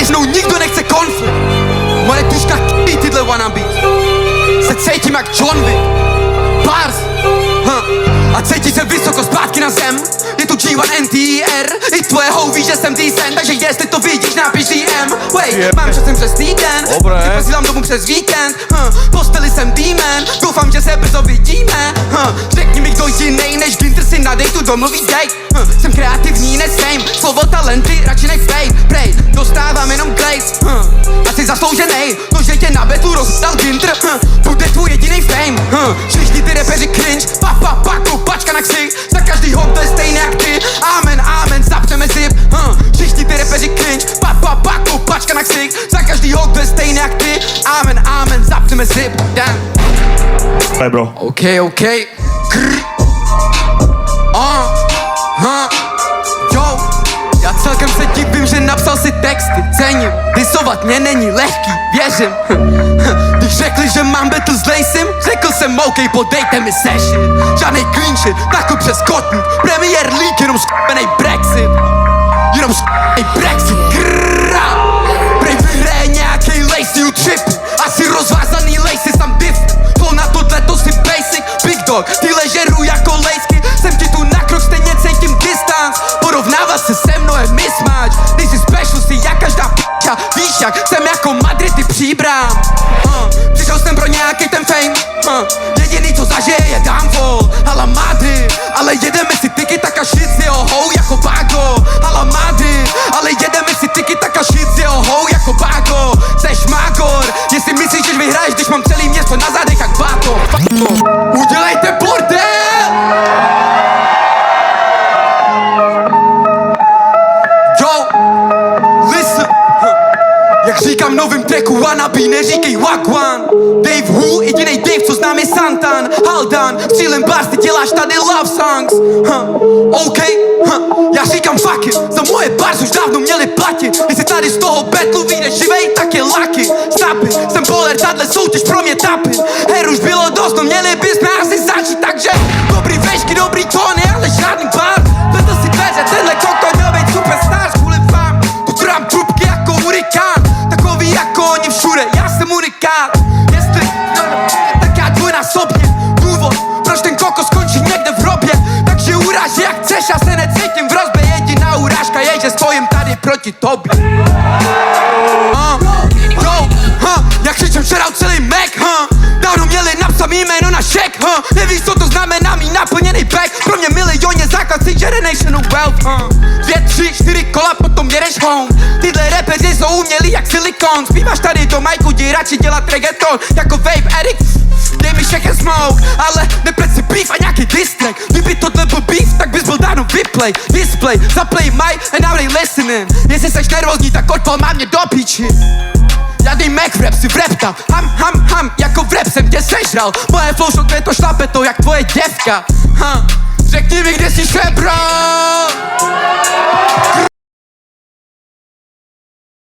mnou nikdo nechce konflikt. Moje tuška k***ý tyhle wannabe. Se cítím jak John Wick. Bars. A cítí se vysoko zpátky na zem. Je tu G1 NTR. I tvoje hou ví, že jsem decent. Takže jestli to vidíš, napiš DM. Wait, mám časem přes týden. Si posílám domů přes víkend. Posteli jsem demon. Doufám, že se brzo vidíme. Řekni mi, kdo jinej než Ginter si na dejtu domluví date. Jsem kreativní, ne fame. Slovo talenty, radši nech fame. Prej, dostávám jenom glaze. Asi zaslouženej. To, že tě na betu rozdal Ginter. Bude tvůj jedinej fame. Všichni ty repeři cringe. Paku, pačka na ksich. Za každýho, kdo je stejný jak ty. Amen, amen, zapneme zip. Všichni ty repeři cringe. Paku, pačka na ksich. Za každýho, kdo je stejný jak ty. Amen, amen, zapneme zip. Damn. Hey bro. OK. Krr. Jo, já celkem se divím, že napsal si texty. Cením, disovat mě není lehký, věřím. Když řekli, že mám battle s Lacem, řekl jsem OK, podejte mi session. Žádnej clean shit, taku přes kotník. Premier League, jenom s***enej Brexit. Jenom s***enej Brexit. Grrrra. Prej vyhraje nějakej Lacey u tripy. Asi rozvázaný Lacey, sam different. Pol na tohleto si basic. Big dog, ty ležeru jako lejsky. Jsem ti tu na krok, stejně cítím distance. Porovnávat se se mnou je mismatch. Nejsi special, si jak každá p***a. Víš jak, jsem jako Madrid, ty příbrám. Přišel jsem pro nějaký ten fame. Jediný co zažije je downfall. Hala Madrid, ale jedeme si tiki taka shit s jeho hou jako Bago. Hala Madrid, ale jedeme si tiki taka shit s jeho hou jako Bago. Seš magor, jestli myslíš, že vyhraješ, když mám celý město na zádech jak Bato. Udělejte bordel! Jak říkám v novým tracku wannabe, neříkej wagwan. Dave Who, jedinej Dave, co znám je Santan. Haldan, střílem bars, ty děláš tady love songs. OK, já říkám fuck it. Za moje bars už dávno měli platit. Jestli tady z toho battlu vyjde živej, tak je lucky. Snapy, jsem bowler, tahle soutěž pro mě tapin. Her už bylo dost, no měli bychom asi začít. Takže dobrý vešky, dobrý tóny, ale žádný bar. Vedl si dveře, tenhle kokto měl být superstar. Kvůli vám, kuturám trubky jako hurikán. Takový jako oni všude, já jsem unikát. Jestli tak já dvojnásobně. Důvod, proč ten koko skončí někde v hrobě. Takže uráž jak chceš, já se necítím v rozbě. Jediná urážka je, že stojím tady proti tobě. Jak křičem shoutout celý Mac, dávno měli napsat mý jméno na šek, nevíš co to znamená mý naplněný back. Pro mě milion je základ si generational wealth, 2, 3, 4 kola, potom jedeš home. Tyhle repeři jsou umělí jak silikon. Zpíváš tady do majku, jdi radši dělat reggaeton. Jako vape addict, dej mi všechen smoke. Ale nepřed si beef a nějaký distrack. Kdyby tohle byl beef, tak bys byl dávno vyplay. Display, zaplay my and now they listening. Jestli seš nervózní, tak odpal má mě do píči. Žádný Mac rap si v repta. Ham, jako v rap jsem tě sežral. Moje flow šlo to šlape to jak tvoje děvka. Řekni mi, kde jsi šle, bro.